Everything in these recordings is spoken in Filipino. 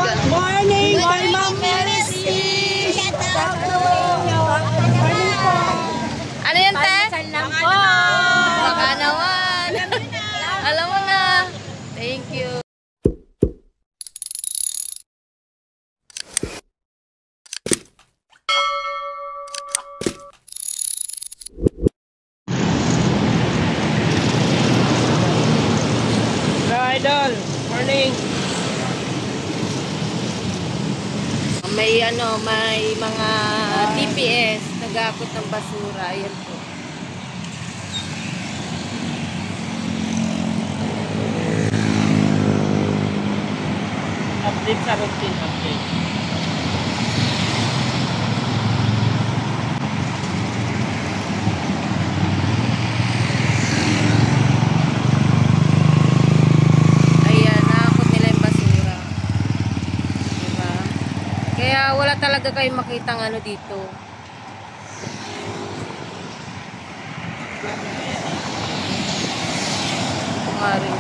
Morning, my Ma'am Mercy! Ano yan, te? Baka naman. Alam mo na. Thank you. Idol, morning. May may mga TPS nag-aakot ng basura. Ayan po. Update sa routine update. Kaya wala talaga kayong makitang ano dito. Ito nga rin.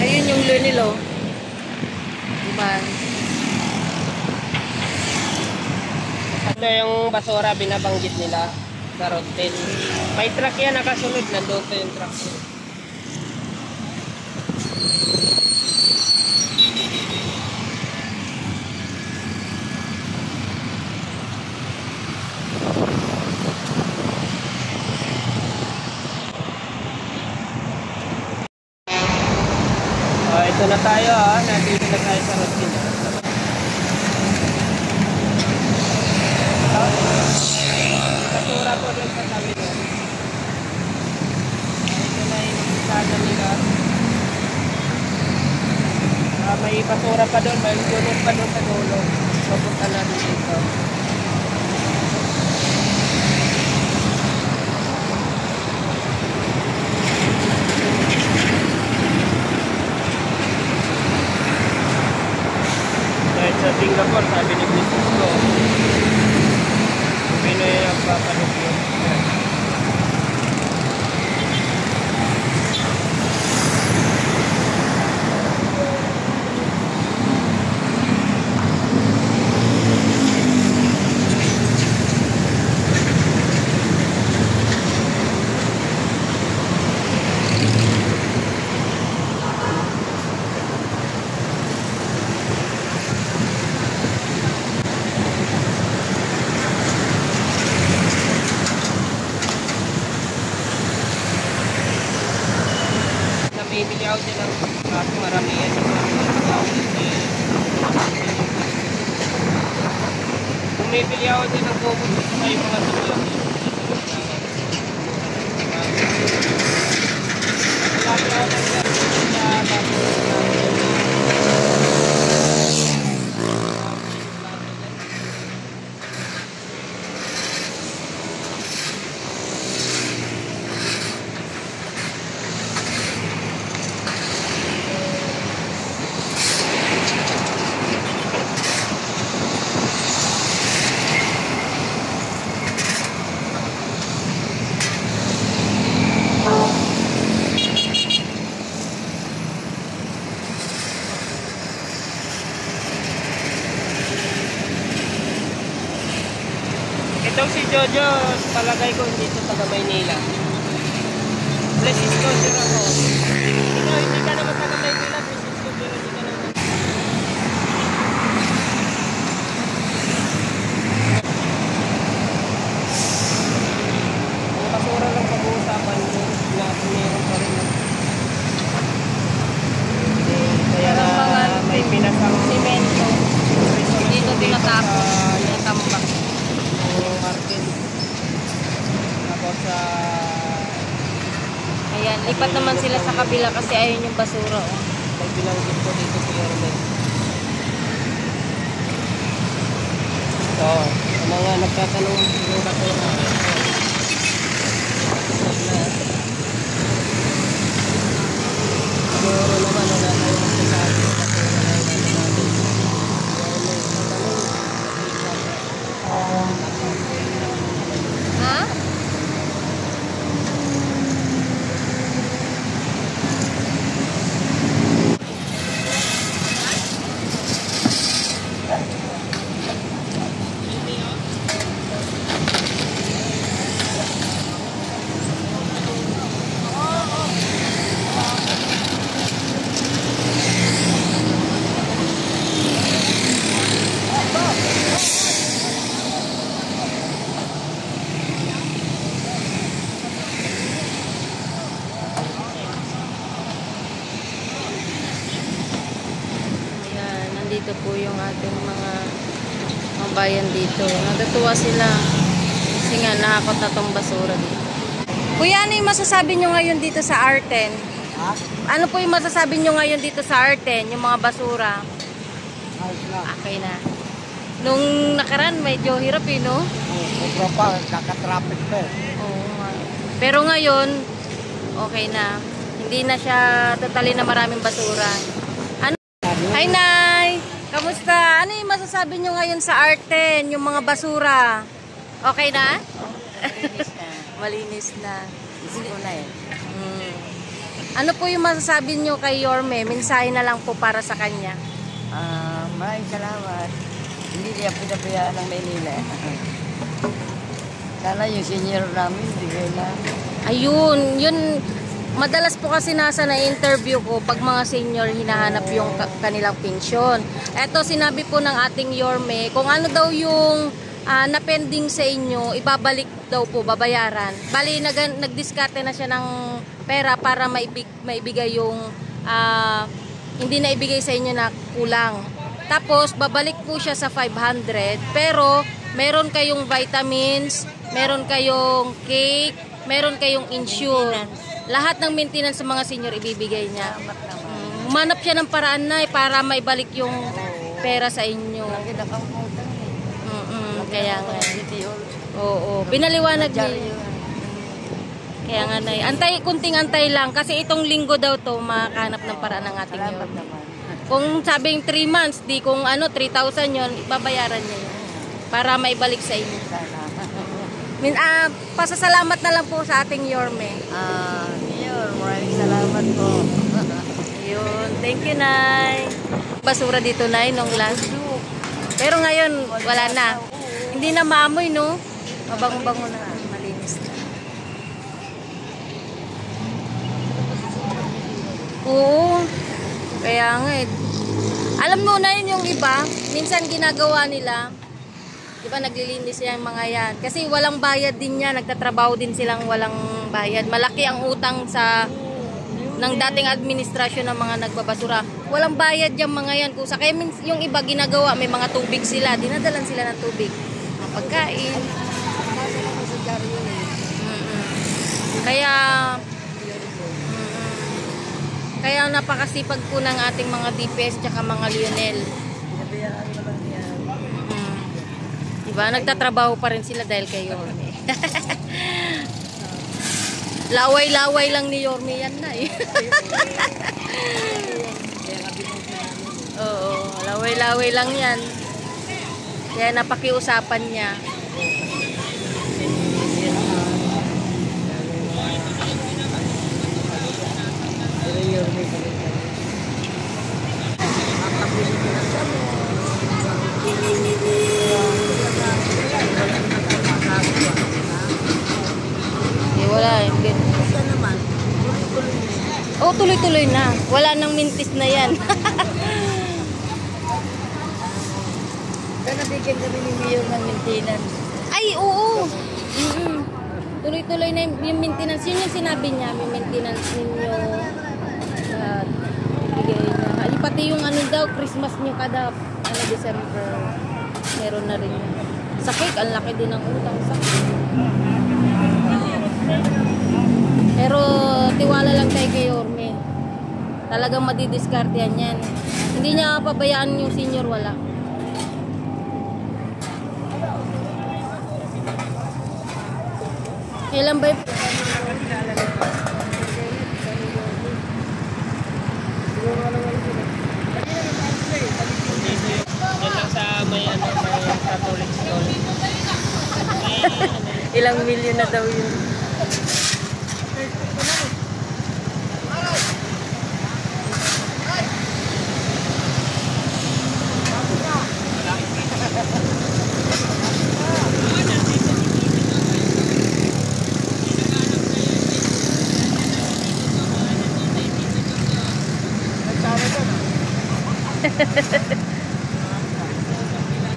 Ayun yung lunilo. Diba? Ito yung basura binabanggit nila sa routine. May truck yan nakasunod, nandun to yung truck. Ito na tayo nandito na tayo sa routine. Basura po doon sa tabi doon. Ito na yung sada nila. May basura pa doon, may gulong pa doon sa dulo. Papunta na dito. Dahil sa Singapore, sabi ni business ko, Pinoy ang papanok yun. Bibili ako dyan ng kaso marami yan kung bibili ako dyan ng bubot sa yung mga tulang itong si Jojo, palagay ko hindi ito taga Maynila. Francisco, sir ako. Ito, hindi ka naman taga Maynila, Francisco, pero hindi ka naman. Ang basura lang pag-uusapan nyo, na meron pa rin. Kaya na may pinasang simento. Dito tinatapos. Tinatambak. Market. Tapos ayan, lipat naman sila sa kabila kasi ayun yung basura. May binanggit ko dito si Hermes. So, sa mga nagtatanong yung basura. Siguro naman wala tayong magsasabi. ating mga bayan dito. Natutuwa sila kasi nga nakakot na tong basura dito. Kuya, ano yung masasabi nyo ngayon dito sa Arten? Ha? Ano po yung masasabi nyo ngayon dito sa Arten, yung mga basura? Ayos na. Okay na. Nung nakaraan, medyo hirap eh, no? Sobra pa, kaka-traffic pa eh. Oo nga. Pero ngayon, okay na. Hindi na siya totally na maraming basura. Ano? Hi, Nay! Kamusta? Ano yung masasabi nyo ngayon sa Arten, yung mga basura? Okay na? Malinis na. Malinis na. Isip ko na eh. Ano po yung masasabi nyo kay Yorme? Mensahe na lang po para sa kanya. Maraming salamat. Hindi niya pinabayaan ng Maynila. Sana yung senior namin, bigay na. Ayun, yun. Madalas po kasi nasa na-interview ko pag mga senior hinahanap yung kanilang pensyon. Eto, sinabi po ng ating Yorme, kung ano daw yung na-pending sa inyo, ibabalik daw po, babayaran. Bali, nagdiskarte na siya ng pera para maibigay yung hindi na ibigay sa inyo na kulang. Tapos, babalik po siya sa 500, pero meron kayong vitamins, meron kayong cake, meron kayong insure. Lahat ng maintenance sa mga senior ibibigay niya. Umanap siya ng paraan na para maibalik yung pera sa inyo. Lagi nakangutang eh. Kaya nga. Video. Oo, pinaliwanag niya. Kaya nga na. Kunting antay lang kasi itong linggo daw to makahanap ng paraan ng ating Salamat yun. naman. Kung sabing 3 months, di kung 3,000 yun, ibabayaran niya yun. Para maibalik sa inyo. Pasasalamat na lang po sa ating Yorme. Yun, maraming salamat po. Yun, thank you, Nay. Basura dito, Nay, nung last. Pero ngayon, wala na. Hindi na maamoy, no? Mabango-bango na. Malinis na. Oo. Kaya nga eh. Alam mo na yun yung iba, minsan ginagawa nila, di ba naglilinis yung mga yan. Kasi walang bayad din yan, nagtatrabaho din silang walang bayad. Malaki ang utang ng dating administrasyon ng mga nagbabasura. Walang bayad yung mga yan. Kung sa kaya yung iba ginagawa, may mga tubig sila, dinadalan sila ng tubig. Mga pagkain. Kaya napakasipag po ng ating mga DPS tsaka mga Lionel. Pinabayaan naman yan. Diba? Nagtatrabaho pa rin sila dahil kay Yorme. Laway-laway lang ni Yorme yan na eh. Oo, laway-laway lang yan. Kaya napakiusapan niya. Wala. Oh, tuloy-tuloy na. Wala nang mintis na yan. Kaya nabigyan kami ni Mayor ng maintenance. Ay, oo. Tuloy-tuloy na yung maintenance. Yun yung sinabi niya. May maintenance ninyo. Ibigay niya. Ay, pati yung daw, Christmas nyo kada December. Meron na rin yun. Sa cake, ang laki din ng utang sa cake. Pero tiwala lang tayo kay Yorme. Talagang madidiskartehan yan. Hindi niya pabayaan yung senior, wala. Kailan ba yung... Yan lang sa may Catholic school. Ilang milyon na daw yun.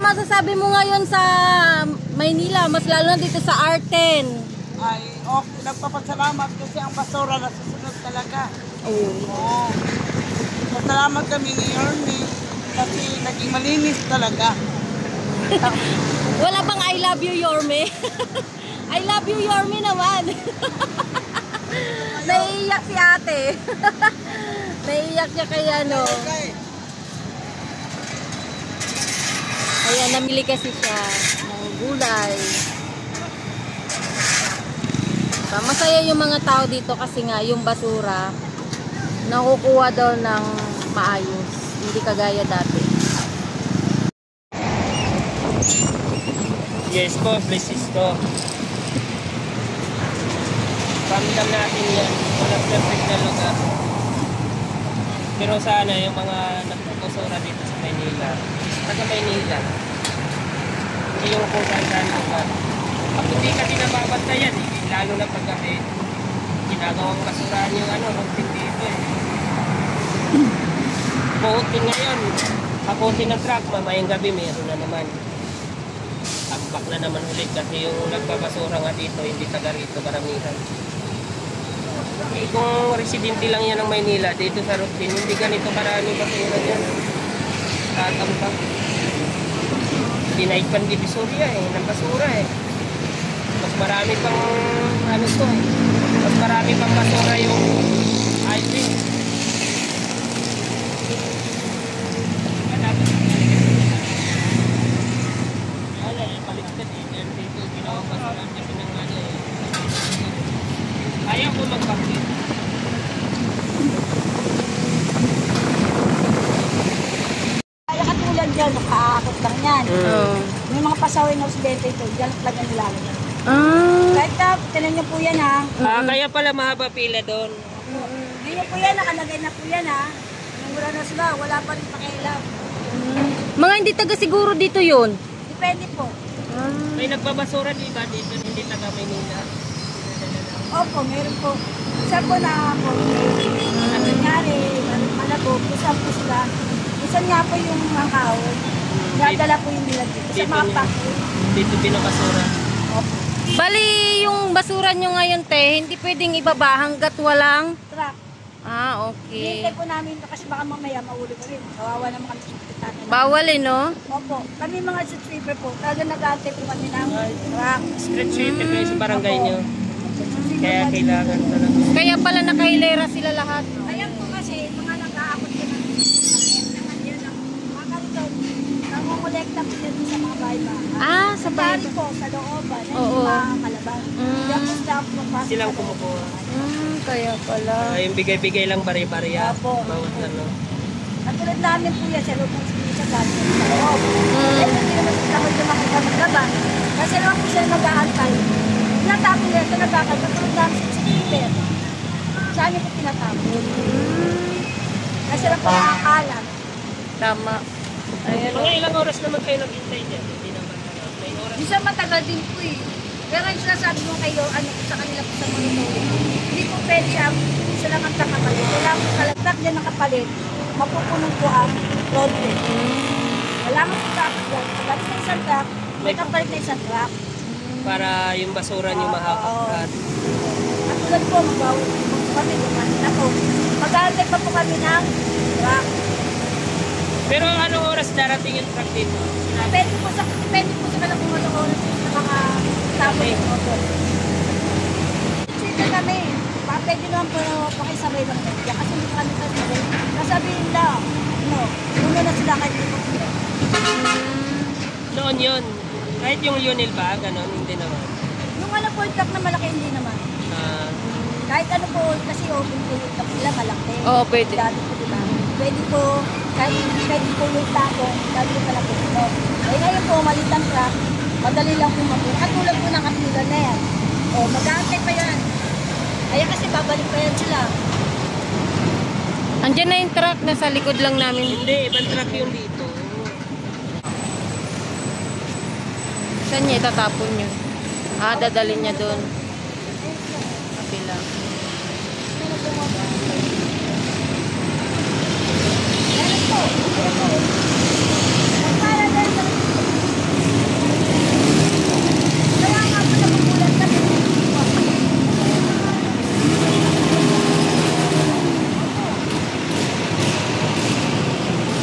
Masasabi mo ngayon sa Maynila, mas lalo na dito sa Arten? Ay, okay, nagpapasalamat kasi ang basura nasusunod talaga. Oo. Oo. Pasalamat kami ni Yorme. kasi naging malinis talaga. Wala bang I love you, Yorme? I love you, Yorme naman. Naiiyak si ate. Naiiyak siya kay ano. Ayan, namili kasi siya ng gulay. Masaya yung mga tao dito kasi nga yung basura nakukuha daw ng maayos. Hindi kagaya dati. Yes po, please to. Ramdam natin yan. Walang perfect na lugar. Pero sana yung mga nagpapasura dito sa Maynila, taga Maynila, hindi yung kung saan lugar. Pag hindi kasi nababantayan, lalo na paggabi, ginagawang basurahan yung routine dito eh. Buutin ngayon, haputin ng truck, mamayang gabi meron na naman. Tambak na naman ulit kasi yung nagbabasura nga dito, hindi taga rito karamihan. Eh, kung residente lang yan ng Maynila, dito sa routine, hindi ganito karami basura yan. Tatambak. Dinaig pan divisoria ng basura eh. Mas marami pang mas marami pang basura yung IP. Ayaw ko mag-bakit. Kaya katulad dyan, nakaakot lang yan. May mga pasawin na residente ito, dyan lang ang nilalagay. Kahit na, tinan niyo po yan ha. Kaya pala mahaba pila doon. Hindi niyo po yan, nakalagay na po yan ha. Mura na sila, wala pa rin pakialam. Mga hindi taga siguro dito yun. Depende po. May nagbabasura diba dito, hindi taga Maynila. Opo, meron po. Isa po na po, ang nangyari, malabo, isa po sila. Isa nga po yung mga kao, nadala po yung nila dito sa mga pako. Dito binabasura. Opo. Bali, yung basura nyo ngayon, te, hindi pwedeng ibaba hanggat walang... Truck. Okay. Hintay po namin ito kasi baka mamaya mauli ko rin. Kawawa naman kami sa kitatan. Bawal no? Opo. Kami mga street sweeper po, talaga nag-aantay po kami ng truck. Street sweeper kayo sa barangay nyo. Kaya kailangan talaga. Kaya pala nakahilera sila lahat. Ayan po kasi, mga nag-aakot ko ng mga kariton, nangongolekta po dito sa mga bahay-bahay. Sa Bari po, sa looban, na Oo. yung mga kalaban. Diyan po sila po papasok Silang sa loob. kumukuha. Kaya pala. Yung bigay-bigay lang bari-bariya. Opo. Bawat ano. Katulad namin po yan, sa loob ng sa galing sa loob. Eh, hindi naman sila ko yung makita maglaban. Kasi naman po sila nag-aantay. Tinatapon nila sa nagkakal, katulad namin sa sweeper. Sa amin po tinatapon. Kasi lang po nakakalat. Tama. Ayan. Mga ilang oras naman kayo naghintay dyan? Hindi naman may oras. Minsan matagal din po eh. Pero yung sinasabi mo kayo, sa kanila po sa monitoring, hindi po pwede ang sila ang kakapalit. Wala po kalagtak dyan ng kapalit, mapupunan po ang roadway. Wala mo po kakapalit. Pagdating na isang truck, may kapalit na isang truck. Para yung basura nyo mahakot. At tulad po, mag-awit po kami, na po. Mag-aantay pa po kami ng truck. Pero anong oras darating yung truck dito? Depende po sa kanila kung anong oras sa mga tao yung opo. Sige kami, pwede naman po pakisabay lang kaya kasi hindi kami kasabay. Nasabihin lang, una na sila kayo dito. Noon yun. Kahit yung Lionel ba, gano'n, hindi naman. Yung ano po, yung truck na malaki, hindi naman. Kahit ano po, kasi open po yung truck nila, malaki. Oo, pwede. Dati po, diba? Pwede po, kahit pwede po yung tako, dati po malaki po. Eh ngayon po, maliit ang truck, madali lang po mabuhay. Katulad po ng katulad na yan. O, mag-aantay pa yan. Kaya kasi babalik pa yan sila. Andiyan na yung truck, nasa likod lang namin. Hindi, ibang truck yung dito. Saan niya itatapon yun? Dadalhin niya doon. Kapila. Yan po. Para dahil sa... Kaya nga po nabubulan kami.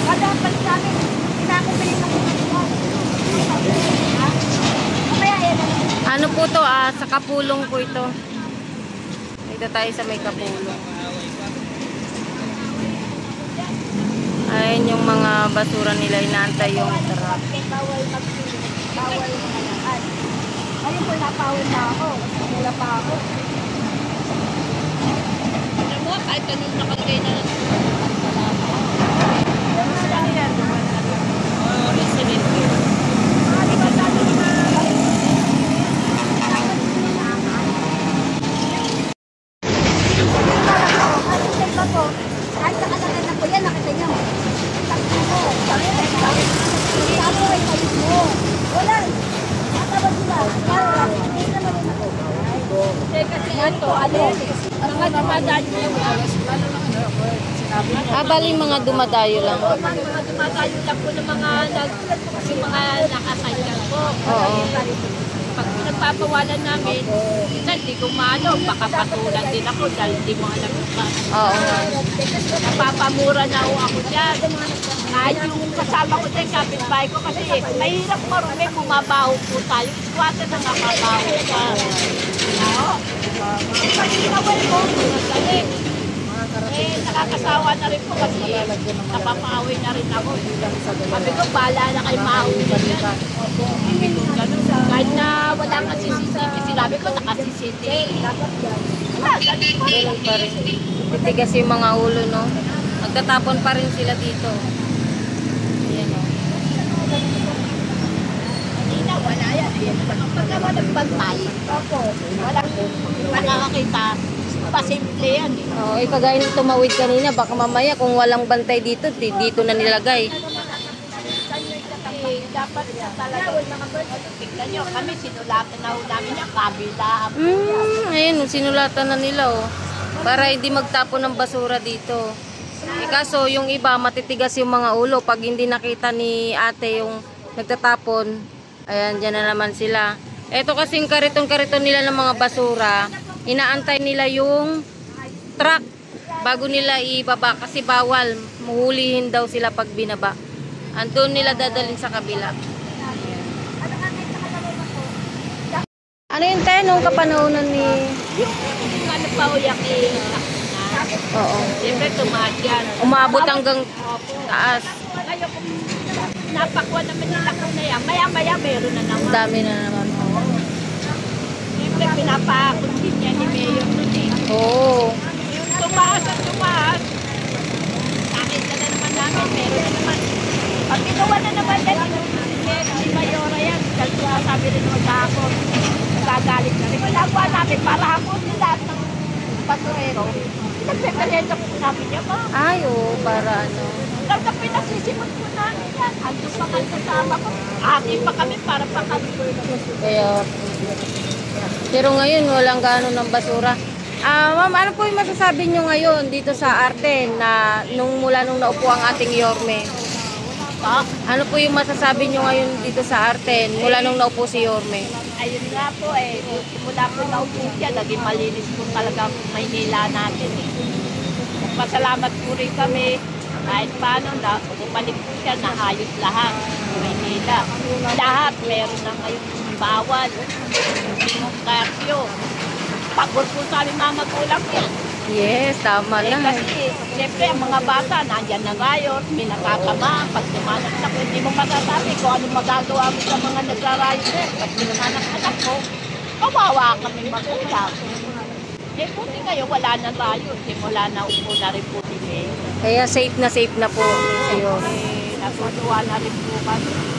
Kada palit kami, po to sa Kapulong po ito. Dito tayo sa may Kapulong. Ayan yung mga basura nila, inaantay yung truck. Bawal magpili. Bawal magalakad. Ayun po, napawin na ako. Wala pa ako. Alam mo, kahit anong nakalagay na resident here. Kahit nakalagay na po yan, nakita niyo. Takbo mo. Tapos ay kalit mo. Wala. Natawag sila. Hindi naman rin ako. Kasi ito, mga dumadaan niyo yung Baling mga dumadayo lang. mga dumadayo lang po ng mga nakasayang po. Oo. Pag pinagpapawalan namin, minsan di ko maano, baka patulan din ako dahil di mo alam pa. Oo nga. Napapamura na ako dyan. Kahit yung kasama ko dyan, kapitbahay ko kasi mahirap marumi, bumabaho po tayo. Iswatan na nakabaho ka. Oo. Pag sinawal mo, galing. Nakakasawa na rin po kasi napapawin na rin ako. Sabi ko, bahala na kayo mahuli dyan. Kahit na wala kang CCTV, sinabi ko naka-CCTV. Wala, ganun pa rin. Titigas yung mga ulo, no? Magtatapon pa rin sila dito. Ayan, no? Hindi na, wala yan. Pagka nagbantay, walang nakakakita. Pasimple yan. Oo, kagaya ng tumawid kanina, baka mamaya kung walang bantay dito, dito na nilagay. Dapat talaga tignan nyo, kami sinulatan na namin yung kabila. Ayun, sinulatan na nila, oh. Para hindi magtapon ng basura dito. Kaso, yung iba, matitigas yung mga ulo. Pag hindi nakita ni ate yung nagtatapon, ayan, dyan na naman sila. Ito kasing kariton-kariton nila ng mga basura, inaantay nila yung truck bago nila ibaba kasi bawal. Muhulihin daw sila pag binaba. Andun nila dadalhin sa kabila. Ano yung nung kapanahonan ni... Ano pa uyak eh. Oo. Siyempre tumaas yan. Umabot hanggang taas. Ngayon kung napakwa naman nila ko na yan, maya-maya meron na naman. Dami na naman. Siyempre pinapakot din yan ni Mayor nun eh. Oo. Yung tumaas at tumaas, nakita na naman namin, meron na naman. Pag ginawa na naman yan, si Mayora yan, dahil sabi rin mo sa ako, nagagalit na rin. Ginagawa namin para hapon nila ng basurero. Pinagpeperenta po namin yan ba? Ay, oo, para ano. Talaga pinasisimot po namin yan. Andun pa kayo kasama ko. Atin pa kami para pa kami. Kaya, pero ngayon, walang gaano ng basura. Ma'am, ano po yung masasabi nyo ngayon dito sa Arten na mula nung naupo ang ating Yorme? Ano po yung masasabi nyo ngayon dito sa Arten mula nung naupo si Yorme? Ayun nga po eh. Simula po naupo siya, naging malinis po talaga ang Maynila natin eh. Pasalamat po rin kami. Kahit paano na bumalik po siya, naayos lahat. Maynila. Lahat meron na ngayon bawal. Yung curfew. Pagod po sa aming mga magulang yan. Yes, tama lang. Kasi, siyempre, ang mga bata, nandyan na ngayon, may nakakama, pag dumanak-anak, hindi mo masasabi kung anong magagawa mo sa mga nagrarayos eh. Pag dumanak-anak ko, kawawa kami magulang. Eh, buti ngayon, wala na rayos. Simula na upo na rin po ni May. Kaya safe na po si Yorme. Eh, natutuwa na rin po kami.